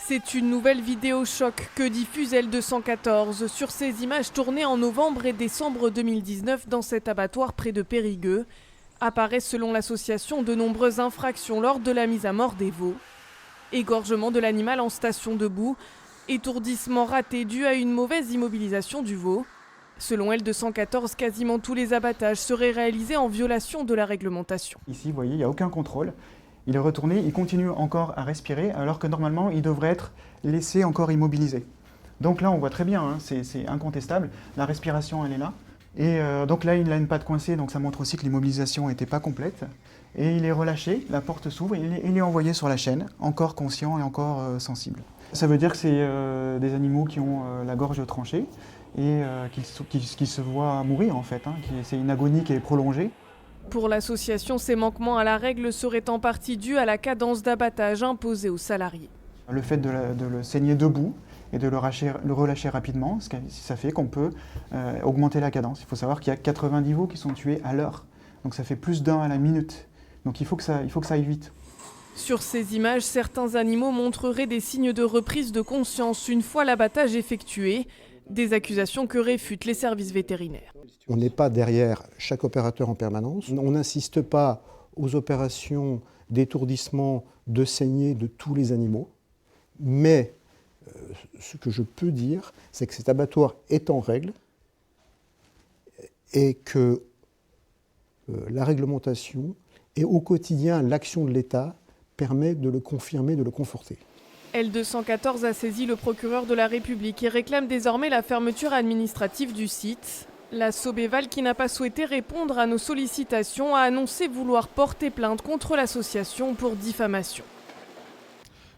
C'est une nouvelle vidéo choc que diffuse L214 sur ces images tournées en novembre et décembre 2019 dans cet abattoir près de Périgueux. Apparaissent selon l'association de nombreuses infractions lors de la mise à mort des veaux. Égorgement de l'animal en station debout, étourdissement raté dû à une mauvaise immobilisation du veau. Selon L214, quasiment tous les abattages seraient réalisés en violation de la réglementation. Ici, vous voyez, il n'y a aucun contrôle. Il est retourné, il continue encore à respirer, alors que normalement, il devrait être laissé encore immobilisé. Donc là, on voit très bien, hein, c'est incontestable, la respiration, elle est là. Et donc là, il n'a une patte coincée, donc ça montre aussi que l'immobilisation n'était pas complète. Et il est relâché, la porte s'ouvre, il est envoyé sur la chaîne, encore conscient et encore sensible. Ça veut dire que c'est des animaux qui ont la gorge tranchée et qui se voient mourir en fait. Hein, c'est une agonie qui est prolongée. Pour l'association, ces manquements à la règle seraient en partie dus à la cadence d'abattage imposée aux salariés. Le fait de le saigner debout et de le relâcher rapidement, ça fait qu'on peut augmenter la cadence. Il faut savoir qu'il y a 90 veaux qui sont tués à l'heure, donc ça fait plus d'un à la minute. Donc il faut que ça aille vite. Sur ces images, certains animaux montreraient des signes de reprise de conscience une fois l'abattage effectué, des accusations que réfutent les services vétérinaires. On n'est pas derrière chaque opérateur en permanence. On n'insiste pas aux opérations d'étourdissement, de saignée de tous les animaux. Mais ce que je peux dire, c'est que cet abattoir est en règle et que la réglementation et au quotidien l'action de l'État permet de le confirmer, de le conforter. L214 a saisi le procureur de la République et réclame désormais la fermeture administrative du site. La Sobéval, qui n'a pas souhaité répondre à nos sollicitations, a annoncé vouloir porter plainte contre l'association pour diffamation.